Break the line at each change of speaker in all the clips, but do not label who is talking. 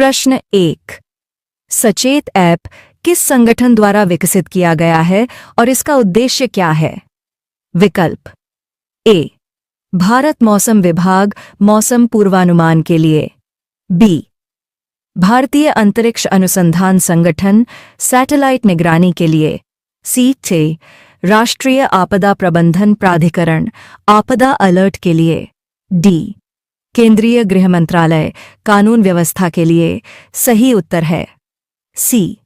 प्रश्न 1। सचेत ऐप किस संगठन द्वारा विकसित किया गया है और इसका उद्देश्य क्या है? विकल्प ए, भारत मौसम विभाग मौसम पूर्वानुमान के लिए। बी, भारतीय अंतरिक्ष अनुसंधान संगठन सैटेलाइट निगरानी के लिए। सी, राष्ट्रीय आपदा प्रबंधन प्राधिकरण आपदा अलर्ट के लिए। डी, केंद्रीय गृह मंत्रालय कानून व्यवस्था के लिए। सही उत्तर है सी,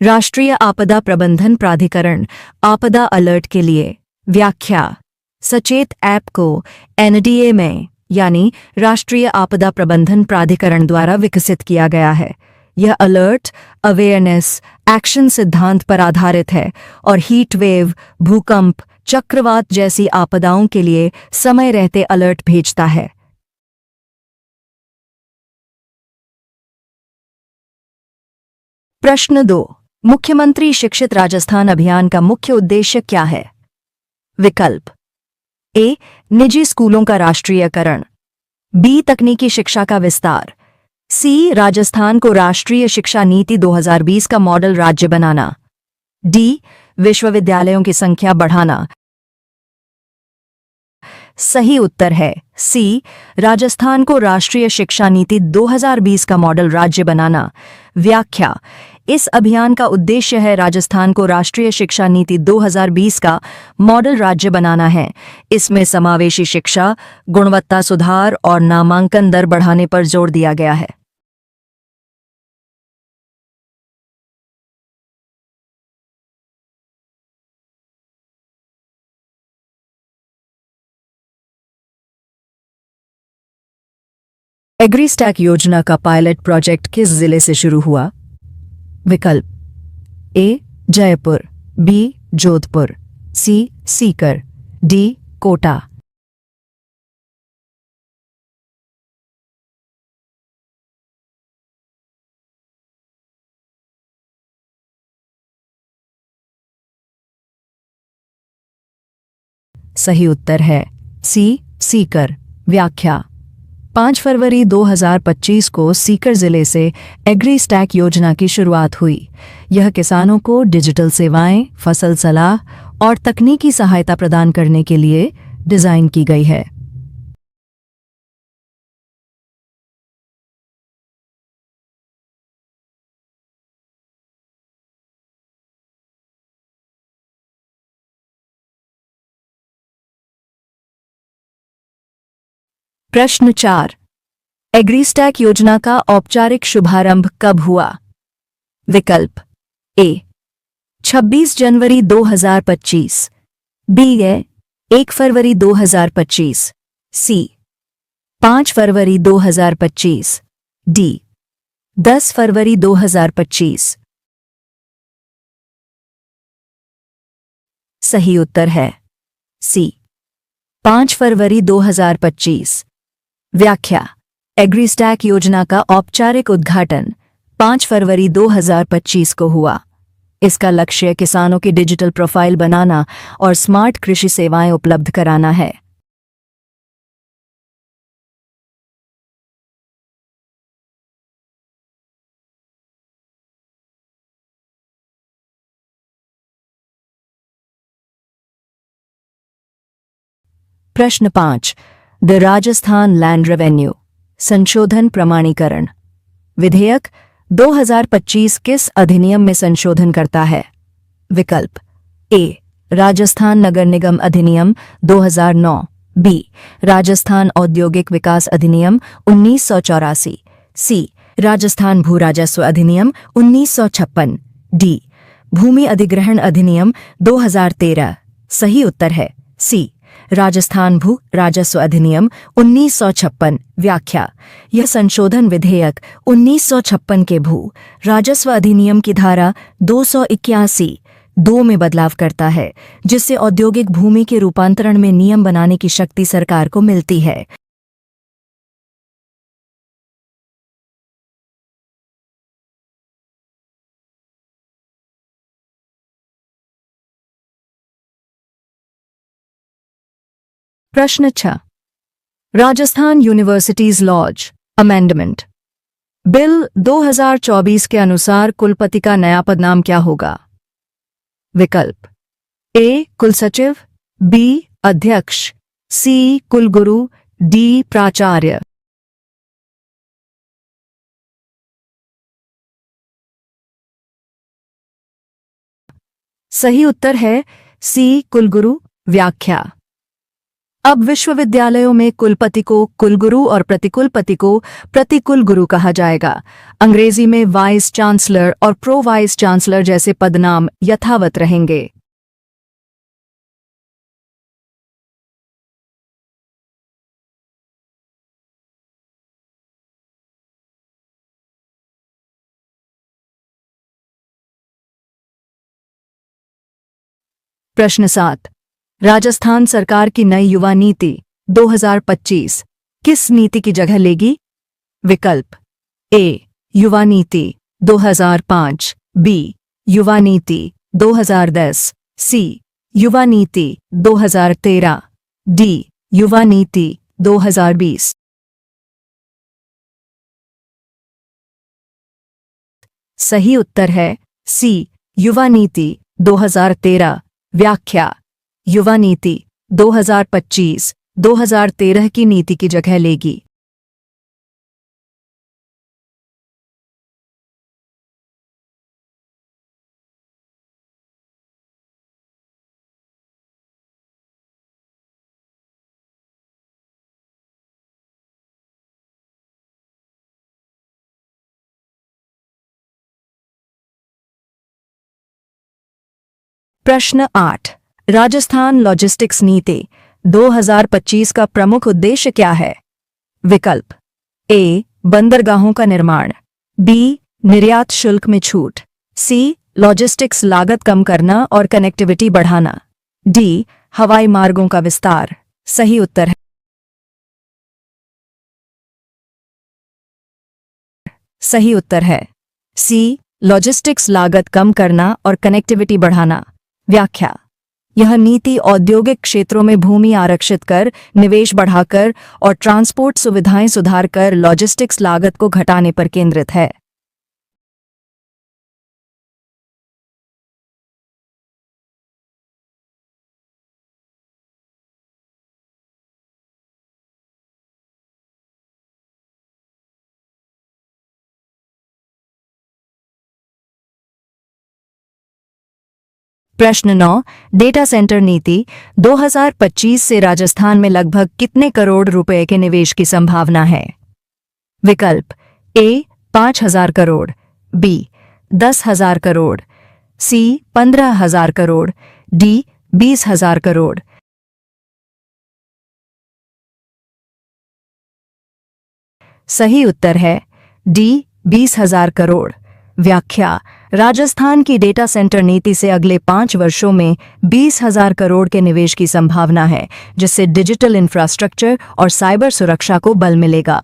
राष्ट्रीय आपदा प्रबंधन प्राधिकरण आपदा अलर्ट के लिए। व्याख्या: सचेत ऐप को एनडीए में यानी राष्ट्रीय आपदा प्रबंधन प्राधिकरण द्वारा विकसित किया गया है। यह अलर्ट, अवेयरनेस, एक्शन सिद्धांत पर आधारित है और हीट वेव, भूकंप, चक्रवात जैसी आपदाओं के लिए समय रहते अलर्ट भेजता है। प्रश्न 2। मुख्यमंत्री शिक्षित राजस्थान अभियान का मुख्य उद्देश्य क्या है? विकल्प ए, निजी स्कूलों का राष्ट्रीयकरण। बी, तकनीकी शिक्षा का विस्तार। सी, राजस्थान को राष्ट्रीय शिक्षा नीति 2020 का मॉडल राज्य बनाना। डी, विश्वविद्यालयों की संख्या बढ़ाना। सही उत्तर है सी, राजस्थान को राष्ट्रीय शिक्षा नीति 2020 का मॉडल राज्य बनाना। व्याख्या: इस अभियान का उद्देश्य है राजस्थान को राष्ट्रीय शिक्षा नीति 2020 का मॉडल राज्य बनाना है। इसमें समावेशी शिक्षा, गुणवत्ता सुधार और नामांकन दर बढ़ाने पर जोर दिया गया है। एग्रीस्टैक योजना का पायलट प्रोजेक्ट किस जिले से शुरू हुआ? विकल्प ए, जयपुर। बी, जोधपुर। सी, सीकर। डी, कोटा। सही उत्तर है सी, सीकर। व्याख्या: 5 फरवरी 2025 को सीकर जिले से एग्रीस्टैक योजना की शुरुआत हुई। यह किसानों को डिजिटल सेवाएं, फसल सलाह और तकनीकी सहायता प्रदान करने के लिए डिजाइन की गई है। प्रश्न 4। एग्रीस्टैक योजना का औपचारिक शुभारंभ कब हुआ? विकल्प ए, 26 जनवरी 2025। बी, 1 फरवरी 2025। सी, 5 फरवरी 2025। डी, 10 फरवरी 2025। सही उत्तर है सी, 5 फरवरी 2025। व्याख्या: एग्रीस्टैक योजना का औपचारिक उद्घाटन 5 फरवरी 2025 को हुआ। इसका लक्ष्य किसानों की डिजिटल प्रोफाइल बनाना और स्मार्ट कृषि सेवाएं उपलब्ध कराना है। प्रश्न 5। द राजस्थान लैंड रेवेन्यू संशोधन प्रमाणीकरण विधेयक 2025 किस अधिनियम में संशोधन करता है? विकल्प ए, राजस्थान नगर निगम अधिनियम 2009। बी, राजस्थान औद्योगिक विकास अधिनियम 1984। सी, राजस्थान भू राजस्व अधिनियम 1956। डी, भूमि अधिग्रहण अधिनियम 2013। सही उत्तर है सी, राजस्थान भू राजस्व अधिनियम 1956। व्याख्या: यह संशोधन विधेयक 1956 के भू राजस्व अधिनियम की धारा 281(2) में बदलाव करता है, जिससे औद्योगिक भूमि के रूपांतरण में नियम बनाने की शक्ति सरकार को मिलती है। प्रश्न 6। Rajasthan universities laws amendment bill 2024 के अनुसार कुलपति का नया पदनाम क्या होगा? विकल्प ए कुलसचिव, बी अध्यक्ष, सी कुलगुरु, डी प्राचार्य। सही उत्तर है सी कुलगुरु। व्याख्या। अब विश्वविद्यालयों में कुलपति को कुलगुरु और प्रतिकुलपति को प्रतिकुलगुरु कहा जाएगा। अंग्रेजी में वाइस चांसलर और प्रो वाइस चांसलर जैसे पदनाम यथावत रहेंगे। प्रश्न 7। राजस्थान सरकार की नई युवा नीति 2025 किस नीति की जगह लेगी? विकल्प ए युवा नीति 2005, बी युवा नीति 2010, सी युवा नीति 2013, डी युवा नीति 2020। सही उत्तर है सी युवा नीति 2013। व्याख्या। युवा नीति 2025-2013 की नीति की जगह लेगी। प्रश्न 8। राजस्थान लॉजिस्टिक्स नीति 2025 का प्रमुख उद्देश्य क्या है? विकल्प ए बंदरगाहों का निर्माण, बी निर्यात शुल्क में छूट, सी लॉजिस्टिक्स लागत कम करना और कनेक्टिविटी बढ़ाना, डी हवाई मार्गों का विस्तार। सही उत्तर है सही उत्तर है सी लॉजिस्टिक्स लागत कम करना और कनेक्टिविटी बढ़ाना। व्याख्या। यह नीति औद्योगिक क्षेत्रों में भूमि आरक्षित कर, निवेश बढ़ाकर और ट्रांसपोर्ट सुविधाएं सुधारकर लॉजिस्टिक्स लागत को घटाने पर केंद्रित है। प्रश्न 9। डेटा सेंटर नीति 2025 से राजस्थान में लगभग कितने करोड़ रुपए के निवेश की संभावना है? विकल्प ए 5,000 करोड़, बी 10,000 करोड़, सी 15,000 करोड़, डी 20,000 करोड़। सही उत्तर है डी 20,000 करोड़। व्याख्या। राजस्थान की डेटा सेंटर नीति से अगले 5 वर्षों में 20,000 करोड़ के निवेश की संभावना है, जिससे डिजिटल इंफ्रास्ट्रक्चर और साइबर सुरक्षा को बल मिलेगा।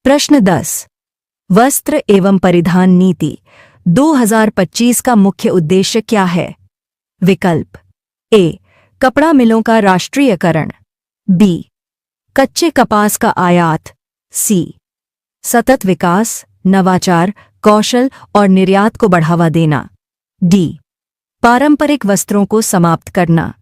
प्रश्न 10। वस्त्र एवं परिधान नीति 2025 का मुख्य उद्देश्य क्या है? विकल्प ए कपड़ा मिलों का राष्ट्रीयकरण, बी कच्चे कपास का आयात, सी सतत विकास, नवाचार, कौशल और निर्यात को बढ़ावा देना, डी पारंपरिक वस्त्रों को समाप्त करना।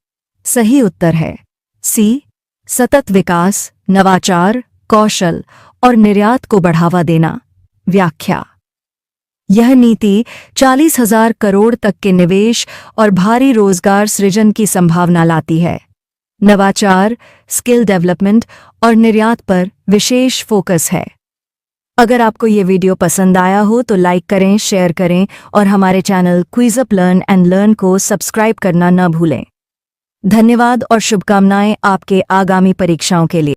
सही उत्तर है सी सतत विकास, नवाचार, कौशल और निर्यात को बढ़ावा देना। व्याख्या। यह नीति 40,000 करोड़ तक के निवेश और भारी रोजगार सृजन की संभावना लाती है। नवाचार, स्किल डेवलपमेंट और निर्यात पर विशेष फोकस है। अगर आपको ये वीडियो पसंद आया हो तो लाइक करें, शेयर करें और हमारे चैनल क्विज़अप लर्न एंड लर्न को सब्सक्राइब करना न भूलें। धन्यवाद और शुभकामनाएं आपके आगामी परीक्षाओं के लिए।